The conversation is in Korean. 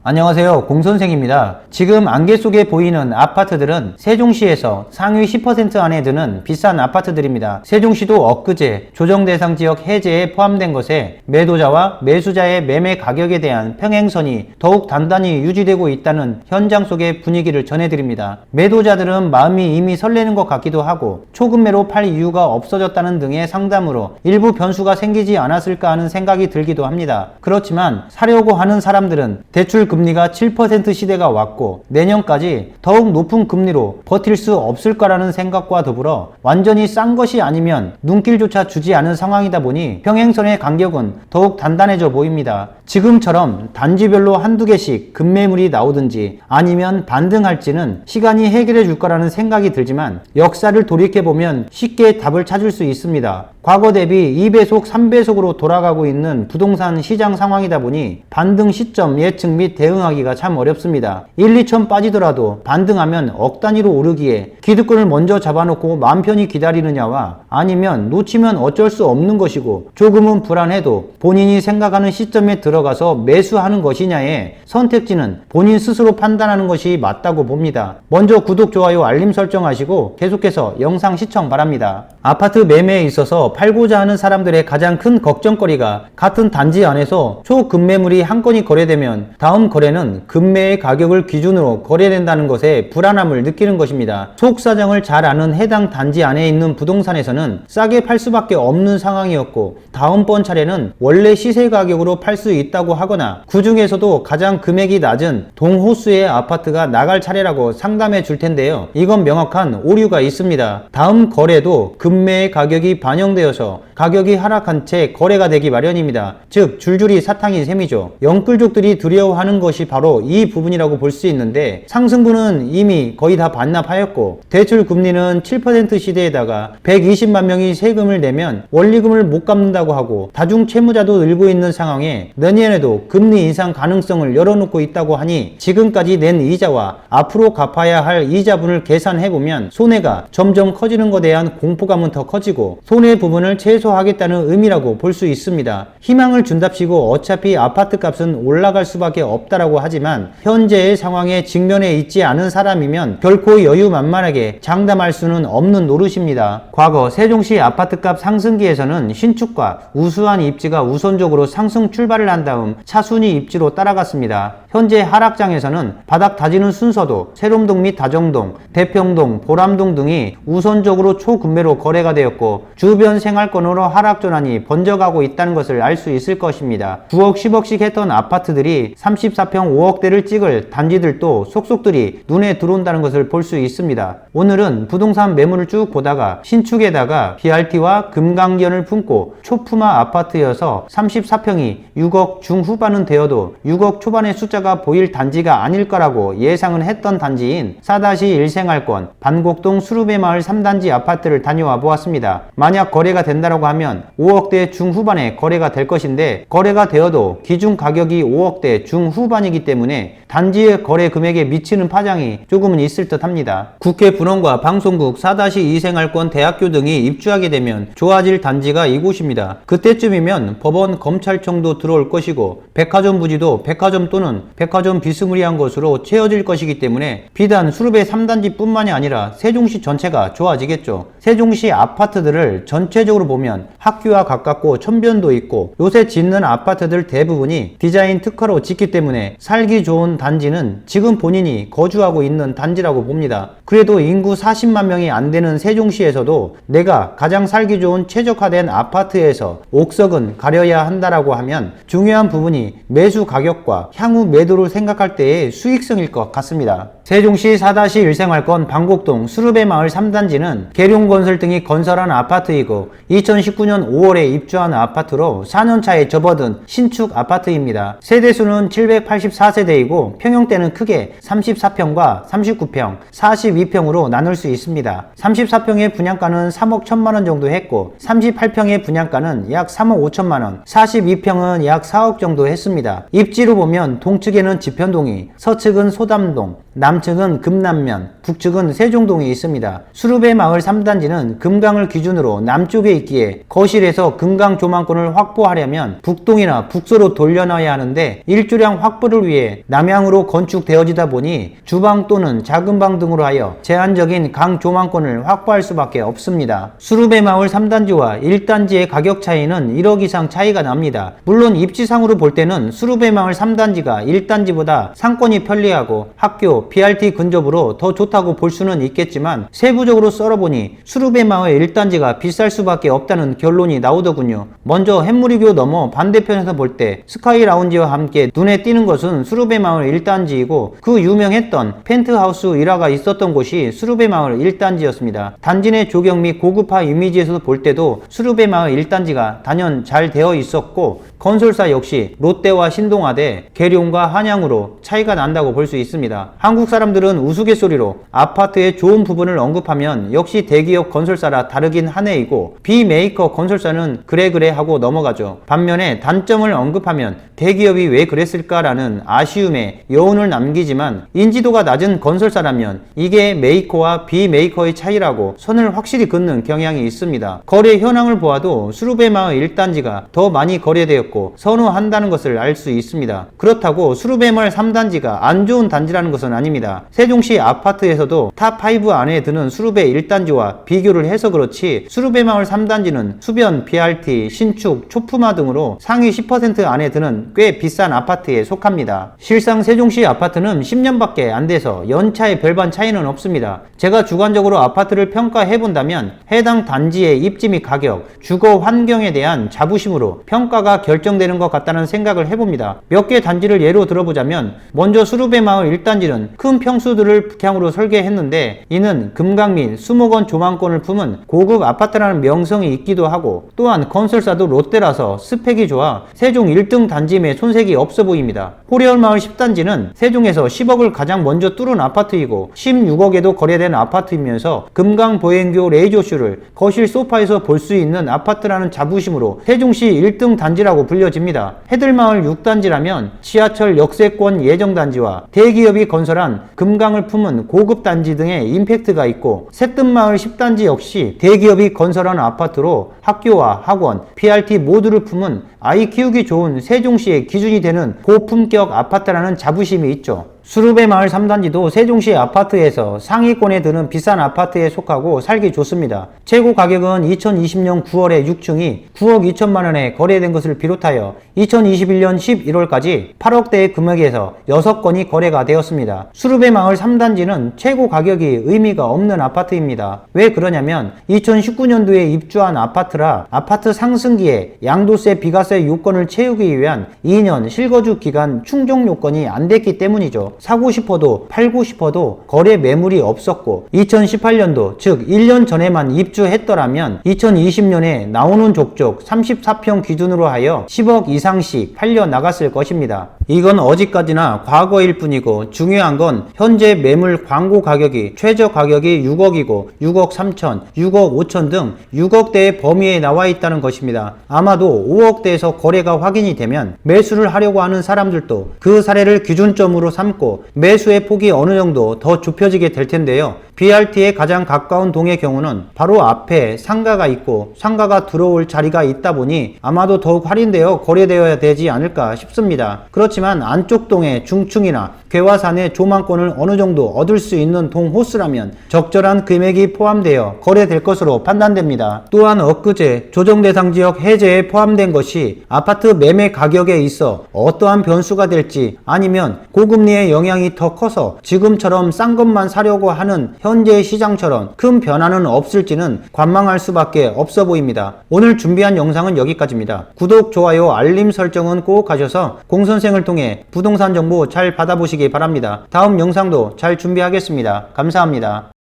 안녕하세요, 공선생입니다. 지금 안개 속에 보이는 아파트들은 세종시에서 상위 10% 안에 드는 비싼 아파트들입니다. 세종시도 엊그제 조정대상지역 해제에 포함된 것에 매도자와 매수자의 매매 가격에 대한 평행선이 더욱 단단히 유지되고 있다는 현장 속의 분위기를 전해드립니다. 매도자들은 마음이 이미 설레는 것 같기도 하고 초급매로 팔 이유가 없어졌다는 등의 상담으로 일부 변수가 생기지 않았을까 하는 생각이 들기도 합니다. 그렇지만 사려고 하는 사람들은 대출 금리가 7% 시대가 왔고 내년까지 더욱 높은 금리로 버틸 수 없을 거라는 생각과 더불어 완전히 싼 것이 아니면 눈길조차 주지 않은 상황이다 보니 평행선의 간격은 더욱 단단해져 보입니다. 지금처럼 단지별로 한두 개씩 급매물이 나오든지 아니면 반등할지는 시간이 해결해 줄 거라는 생각이 들지만 역사를 돌이켜보면 쉽게 답을 찾을 수 있습니다. 과거 대비 2배속, 3배속으로 돌아가고 있는 부동산 시장 상황이다 보니 반등 시점 예측 및 대응하기가 참 어렵습니다. 1, 2천 빠지더라도 반등하면 억 단위로 오르기에 기득권을 먼저 잡아놓고 마음 편히 기다리느냐와 아니면 놓치면 어쩔 수 없는 것이고 조금은 불안해도 본인이 생각하는 시점에 들어가서 매수하는 것이냐의 선택지는 본인 스스로 판단하는 것이 맞다고 봅니다. 먼저 구독, 좋아요, 알림 설정하시고 계속해서 영상 시청 바랍니다. 아파트 매매에 있어서 팔고자 하는 사람들의 가장 큰 걱정거리가 같은 단지 안에서 초급매물이 한 건이 거래되면 다음 거래는 급매의 가격을 기준으로 거래된다는 것에 불안함을 느끼는 것입니다. 속사정을 잘 아는 해당 단지 안에 있는 부동산에서는 싸게 팔 수밖에 없는 상황이었고 다음번 차례는 원래 시세 가격으로 팔 수 있다고 하거나 그 중에서도 가장 금액이 낮은 동호수의 아파트가 나갈 차례라고 상담해 줄 텐데요. 이건 명확한 오류가 있습니다. 다음 거래도 급매의 가격이 반영되어서 가격이 하락한 채 거래가 되기 마련입니다. 즉 줄줄이 사탕이 셈이죠. 영끌족들이 두려워하는 것이 바로 이 부분이라고 볼 수 있는데 상승분은 이미 거의 다 반납하였고 대출 금리는 7% 시대에다가 120만 명이 세금을 내면 원리금을 못 갚는다고 하고 다중 채무자도 늘고 있는 상황에 내년에도 금리 인상 가능성을 열어놓고 있다고 하니 지금까지 낸 이자와 앞으로 갚아야 할 이자분을 계산해보면 손해가 점점 커지는 것에 대한 공포감은 더 커지고 손해 부분을 최소화하겠다는 의미라고 볼 수 있습니다. 희망을 준답시고 어차피 아파트 값은 올라갈 수밖에 없다라고 하지만 현재의 상황에 직면해 있지 않은 사람이면 결코 여유만만하게 장담할 수는 없는 노릇입니다. 과거 세종시 아파트값 상승기에서는 신축과 우수한 입지가 우선적으로 상승 출발을 한 다음 차순위 입지로 따라갔습니다. 현재 하락장에서는 바닥 다지는 순서도 세롬동 및 다정동, 대평동, 보람동 등이 우선적으로 초급매로 거래가 되었고 주변 생활권으로 하락 전환이 번져가고 있다는 것을 알 수 있을 것입니다. 9억, 10억씩 했던 아파트들이 34평 5억대를 찍을 단지들도 속속들이 눈에 들어온다는 것을 볼 수 있습니다. 오늘은 부동산 매물을 쭉 보다가 신축에다가 BRT와 금강견을 품고 초품화 아파트여서 34평이 6억 중후반은 되어도 6억 초반의 숫자가 보일 단지가 아닐 거라고 예상은 했던 단지인 4-1 생활권 반곡동 수루베마을 3단지 아파트를 다녀와 보았습니다. 만약 거래가 된다고 하면 5억대 중후반에 거래가 될 것인데 거래가 되어도 기준 가격이 5억대 중후반이기 때문에 단지의 거래 금액에 미치는 파장이 조금은 있을 듯 합니다. 국회 분원과 방송국 4-2 생활권 대학교 등이 입주하게 되면 좋아질 단지가 이곳입니다. 그때쯤이면 법원, 검찰청도 들어올 것이고 백화점 부지도 백화점 또는 백화점 비스무리한 것으로 채워질 것이기 때문에 비단 수루베 3단지 뿐만이 아니라 세종시 전체가 좋아지겠죠. 세종시 아파트들을 전체적으로 보면 학교와 가깝고 천변도 있고 요새 짓는 아파트들 대부분이 디자인 특화로 짓기 때문에 살기 좋은 단지는 지금 본인이 거주하고 있는 단지라고 봅니다. 그래도 인구 40만 명이 안 되는 세종시에서도 내가 가장 살기 좋은 최적화된 아파트에서 옥석은 가려야 한다라고 하면 중요한 부분이 매수 가격과 향후 매도를 생각할 때의 수익성일 것 같습니다. 세종시 4-1 생활권 방곡동 수루베마을 3단지는 계룡건설 등이 건설한 아파트이고 2019년 5월에 입주한 아파트로 4년차에 접어든 신축 아파트입니다. 세대수는 784세대이고 평형대는 크게 34평과 39평, 42평으로 나눌 수 있습니다. 34평의 분양가는 3억 1천만원 정도 했고 38평의 분양가는 약 3억 5천만원, 42평은 약 4억 정도 했습니다. 입지로 보면 동측에는 지편동이, 서측은 소담동, 남측은 금남면, 북측은 세종동에 있습니다. 수루배 마을 3단지는 금강을 기준으로 남쪽에 있기에 거실에서 금강 조망권을 확보하려면 북동이나 북서로 돌려놔야 하는데 일조량 확보를 위해 남향으로 건축되어지다 보니 주방 또는 작은 방 등으로 하여 제한적인 강 조망권을 확보할 수밖에 없습니다. 수루배 마을 3단지와 1단지의 가격 차이는 1억 이상 차이가 납니다. 물론 입지상으로 볼 때는 수루배 마을 3단지가 1단지보다 상권이 편리하고 학교, BRT 근접으로 더 좋다고 볼 수는 있겠지만 세부적으로 썰어보니 수루배 마을 1단지가 비쌀 수밖에 없다는 결론이 나오더군요. 먼저 햇무리교 넘어 반대편에서 볼 때 스카이 라운지와 함께 눈에 띄는 것은 수루배 마을 1단지이고 그 유명했던 펜트하우스 일화가 있었던 곳이 수루배 마을 1단지였습니다. 단지 내 조경 및 고급화 이미지에서 볼 때도 수루배 마을 1단지가 단연 잘 되어 있었고 건설사 역시 롯데와 신동아대, 계룡과 한양으로 차이가 난다고 볼 수 있습니다. 한국 사람들은 우스갯소리로 아파트의 좋은 부분을 언급하면 역시 대기업 건설사라 다르긴 하네이고 비메이커 건설사는 그래 하고 넘어가죠. 반면에 단점을 언급하면 대기업이 왜 그랬을까라는 아쉬움에 여운을 남기지만 인지도가 낮은 건설사라면 이게 메이커와 비메이커의 차이라고 선을 확실히 긋는 경향이 있습니다. 거래 현황을 보아도 수루배 마을 1단지가 더 많이 거래되었고 선호한다는 것을 알 수 있습니다. 그렇다고 수루배 마을 3단지가 안 좋은 단지라는 것은 아닙니다. 세종시 아파트에서도 탑5 안에 드는 수루배 1단지와 비교를 해서 그렇지 수루배 마을 3단지는 수변, BRT, 신축, 초품화 등으로 상위 10% 안에 드는 꽤 비싼 아파트에 속합니다. 실상 세종시 아파트는 10년밖에 안 돼서 연차에 별반 차이는 없습니다. 제가 주관적으로 아파트를 평가해본다면 해당 단지의 입지 및 가격, 주거 환경에 대한 자부심으로 평가가 결정되는 것 같다는 생각을 해봅니다. 몇 개 단지를 예로 들어보자면 먼저 수루배 마을 1단지는 큰 평수들을 북향으로 설계했는데 이는 금강 및 수목원 조망권을 품은 고급 아파트라는 명성이 있기도 하고 또한 건설사도 롯데라서 스펙이 좋아 세종 1등 단지임에 손색이 없어 보입니다. 호래월 마을 10단지는 세종에서 10억을 가장 먼저 뚫은 아파트이고 16억에도 거래된 아파트이면서 금강 보행교 레이저쇼를 거실 소파에서 볼 수 있는 아파트라는 자부심으로 세종시 1등 단지라고 불려집니다. 해들마을 6단지라면 지하철 역세권 예정단지와 대기업이 건설한 금강을 품은 고급 단지 등의 임팩트가 있고 새뜸마을 10단지 역시 대기업이 건설한 아파트로 학교와 학원, BRT 모두를 품은 아이 키우기 좋은 세종시의 기준이 되는 고품격 아파트라는 자부심이 있죠. 수루배 마을 3단지도 세종시 아파트에서 상위권에 드는 비싼 아파트에 속하고 살기 좋습니다. 최고 가격은 2020년 9월에 6층이 9억 2천만 원에 거래된 것을 비롯하여 2021년 11월까지 8억대의 금액에서 6건이 거래가 되었습니다. 수루배 마을 3단지는 최고 가격이 의미가 없는 아파트입니다. 왜 그러냐면 2019년도에 입주한 아파트라 아파트 상승기에 양도세, 비과세 요건을 채우기 위한 2년 실거주 기간 충족 요건이 안 됐기 때문이죠. 사고 싶어도 팔고 싶어도 거래 매물이 없었고 2018년도 즉 1년 전에만 입주했더라면 2020년에 나오는 족족 34평 기준으로 하여 10억 이상씩 팔려 나갔을 것입니다. 이건 어디까지나 과거일 뿐이고 중요한 건 현재 매물 광고 가격이 최저 가격이 6억이고 6억 3천, 6억 5천 등 6억대의 범위에 나와 있다는 것입니다. 아마도 5억대에서 거래가 확인이 되면 매수를 하려고 하는 사람들도 그 사례를 기준점으로 삼고 매수의 폭이 어느 정도 더 좁혀지게 될 텐데요. BRT에 가장 가까운 동의 경우는 바로 앞에 상가가 있고 상가가 들어올 자리가 있다 보니 아마도 더욱 할인되어 거래되어야 되지 않을까 싶습니다. 그렇지만 안쪽 동의 중층이나 괴화산의 조망권을 어느 정도 얻을 수 있는 동호수라면 적절한 금액이 포함되어 거래될 것으로 판단됩니다. 또한 엊그제 조정대상지역 해제에 포함된 것이 아파트 매매 가격에 있어 어떠한 변수가 될지 아니면 고금리의 영향이 더 커서 지금처럼 싼 것만 사려고 하는 현재의 시장처럼 큰 변화는 없을지는 관망할 수밖에 없어 보입니다. 오늘 준비한 영상은 여기까지입니다. 구독, 좋아요, 알림 설정은 꼭 하셔서 공선생을 통해 부동산 정보 잘 받아보시기 바랍니다. 다음 영상도 잘 준비하겠습니다. 감사합니다.